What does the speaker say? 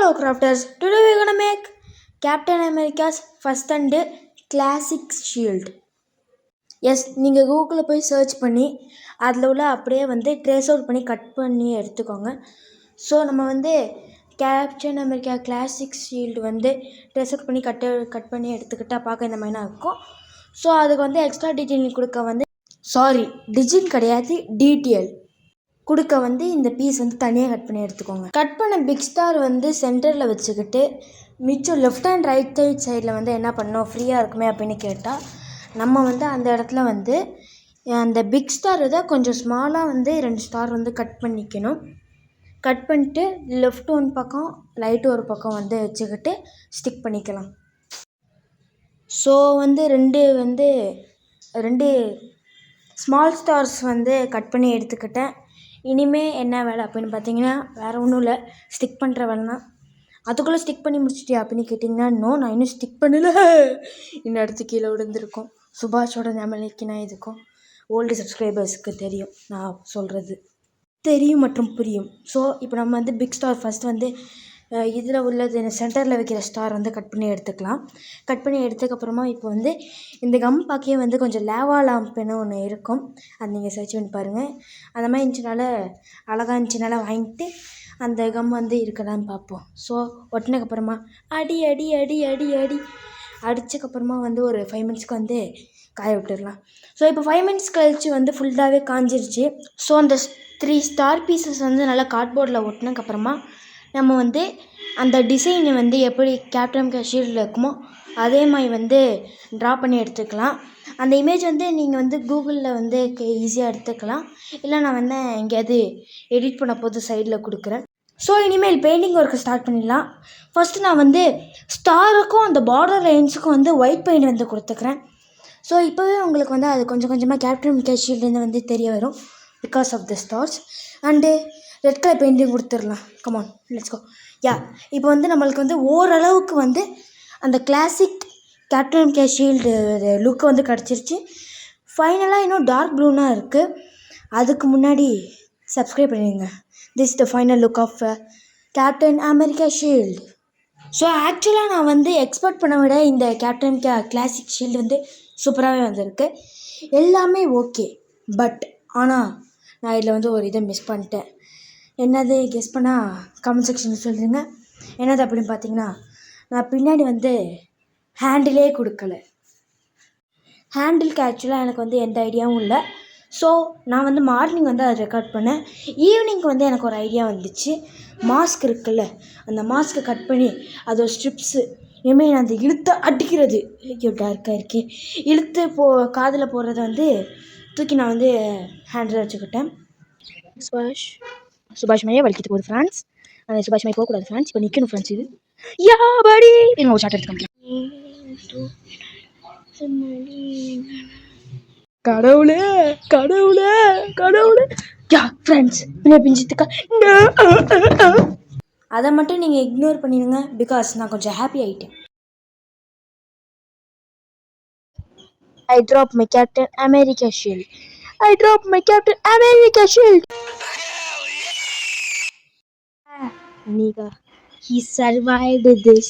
Hello crafters, today we're gonna make Captain America's first and classic shield. Yes நீங்கள் கூகுளில் போய் search பண்ணி அதில் உள்ள அப்படியே வந்து ட்ரேஸ் அவுட் பண்ணி கட் பண்ணி எடுத்துக்கோங்க. ஸோ நம்ம வந்து கேப்டன் அமெரிக்கா கிளாசிக் ஷீல்டு வந்து ட்ரேஸ் அவுட் பண்ணி கட் பண்ணி எடுத்துக்கிட்டால் பார்க்க இந்த மாதிரி இருக்கும். ஸோ அதுக்கு வந்து எக்ஸ்ட்ரா டீட்டெயில் கொடுக்க வந்து டிசைன் கிடையாது, டீட்டெயில் கொடுக்க வந்து இந்த பீஸ் வந்து தனியாக கட் பண்ணி எடுத்துக்கோங்க. கட் பண்ண பிக் ஸ்டார் வந்து சென்டரில் வச்சுக்கிட்டு மிச்சம் லெஃப்ட் அண்ட் ரைட் சைடில் வந்து என்ன பண்ணோம், ஃப்ரீயாக இருக்குமே அப்படின்னு கேட்டால் நம்ம வந்து அந்த இடத்துல வந்து அந்த பிக் ஸ்டார் இதை கொஞ்சம் ஸ்மாலாக வந்து 2 ஸ்டார் வந்து கட் பண்ணிக்கணும். கட் பண்ணிட்டு லெஃப்ட் ஒரு பக்கம் ரைட் ஒரு பக்கம் வந்து வச்சுக்கிட்டு ஸ்டிக் பண்ணிக்கலாம். ஸோ வந்து ரெண்டு ஸ்மால் ஸ்டார்ஸ் வந்து கட் பண்ணி எடுத்துக்கிட்டேன். இனிமேல் என்ன வேலை அப்படின்னு பார்த்தீங்கன்னா வேறு ஒன்றும் இல்லை, ஸ்டிக் பண்ணுற வேலைனா. அதுக்குள்ளே ஸ்டிக் பண்ணி முடிச்சிட்டியா அப்படின்னு கேட்டிங்கன்னா நான் இன்னும் ஸ்டிக் பண்ணலை, இன்னும் அடுத்து கீழே விழுந்திருக்கும். சுபாஷோட ஞாபகம் நான் இதுக்கும் ஓல்டு சப்ஸ்கிரைபர்ஸுக்கு தெரியும், நான் சொல்கிறது தெரியும் மற்றும் புரியும். ஸோ இப்போ நம்ம வந்து பிக் ஸ்டார் ஃபஸ்ட் வந்து இதில் உள்ளது சென்டரில் வைக்கிற ஸ்டார் வந்து கட் பண்ணி எடுத்துக்கலாம். கட் பண்ணி எடுத்ததுக்கப்புறமா இப்போ வந்து இந்த கம் பாக்கியே வந்து கொஞ்சம் லேவா லாம்ப்னு ஒன்று இருக்கும், அது நீங்கள் சர்ச் பண்ணி பாருங்கள். அந்த மாதிரி இருந்துச்சுனால அழகாக இருந்துச்சுனால வாங்கிட்டு அந்த கம் வந்து இருக்கலான்னு பார்ப்போம். ஸோ ஒட்டினதுக்கப்புறமா அடி அடி அடி அடி அடி அடித்ததுக்கப்புறமா வந்து ஒரு 5 மினிட்ஸ்க்கு வந்து காய விட்டுடலாம். ஸோ இப்போ 5 மினிட்ஸ் கழிச்சு வந்து ஃபுல்லாகவே காஞ்சிருச்சு. ஸோ அந்த 3 ஸ்டார் பீசஸ் வந்து நல்லா கார்ட்போர்டில் ஒட்டினதுக்கப்புறமா நம்ம வந்து அந்த டிசைனை வந்து எப்படி கேப்டன் அமெரிக்கா ஷீல்டில் இருக்குமோ அதே மாதிரி வந்து ட்ரா பண்ணி எடுத்துக்கலாம். அந்த இமேஜ் வந்து நீங்கள் வந்து கூகுளில் வந்து ஈஸியாக எடுத்துக்கலாம், இல்லை நான் வந்து எங்கேயாவது எடிட் பண்ண போது சைடில் கொடுக்குறேன். ஸோ இனிமேல் பெயிண்டிங் ஒர்க்கு ஸ்டார்ட் பண்ணிடலாம். ஃபஸ்ட்டு நான் வந்து ஸ்டாருக்கும் அந்த பார்டர் லைன்ஸுக்கும் வந்து ஒயிட் பெயிண்ட் வந்து கொடுத்துக்கிறேன். ஸோ இப்போவே உங்களுக்கு வந்து அது கொஞ்சம் கொஞ்சமாக கேப்டன் அமெரிக்கா ஷீல்டுலேருந்து வந்து தெரிய வரும் because of the stars. And red colour painting கொடுத்துடலாம். Come on let's go. இப்போ வந்து நம்மளுக்கு வந்து ஓரளவுக்கு வந்து அந்த classic captain America shield look வந்து கிடச்சிருச்சு. ஃபைனலாக இன்னும் டார்க் ப்ளூனாக இருக்குது. அதுக்கு முன்னாடி சப்ஸ்கிரைப் பண்ணிடுங்க. This the final look of captain America shield. So ஆக்சுவலாக நான் வந்து எக்ஸ்பெக்ட் பண்ண விட இந்த கேப்டன் அமெரிக்கா கிளாசிக் ஷீல்டு வந்து சூப்பராகவே வந்திருக்கு. எல்லாமே ஓகே, பட் ஆனால் நான் இதில் வந்து ஒரு இதை மிஸ் பண்ணிட்டேன். என்னது கெஸ் பண்ணால் கமெண்ட் செக்ஷனில் சொல்லுங்க. என்னது அப்படின்னு பார்த்தீங்கன்னா நான் பின்னாடி வந்து ஹேண்டிலே கொடுக்கல. ஹேண்டிலுக்கு ஆக்சுவலாக எனக்கு வந்து எந்த ஐடியாவும் இல்லை. ஸோ நான் வந்து மார்னிங் வந்து அதை ரெக்கார்ட் பண்ணேன். ஈவினிங்க்கு வந்து எனக்கு ஒரு ஐடியா வந்துச்சு. மாஸ்க் இருக்குல்ல, அந்த மாஸ்க்கை கட் பண்ணி அதோட ஸ்ட்ரிப்ஸு இனிமேல் நான் அந்த இழுத்து அடிக்கிறது, ஐயோ டார்க்காக இருக்கே, இழுத்து காதில் போடுறத வந்து தூக்கி நான் வந்து ஹேண்டில் வச்சுக்கிட்டேன். சுபாஷ் மையே வலிக்கிட்டு போகுது ஃப்ரெண்ட்ஸ். அந்த சுபாஷ் மையை போகக்கூடாது ஃப்ரெண்ட்ஸ், இப்போ நிற்கணும் ஃப்ரெண்ட்ஸ். இது படி என்ன ஒரு ஷார்ட் எடுத்துக்கோங்க. கடவுளே கடவுளே கடவுளே ஃப்ரெண்ட்ஸ் பிஞ்சித்துக்கா, அதை மட்டும் நீங்கள் இக்னோர் பண்ணிடுங்க பிகாஸ் நான் கொஞ்சம் ஹாப்பி ஆகிட்டேன். I dropped my Captain America shield. I dropped my Captain America shield. Hell yeah! Nigga, he survived this.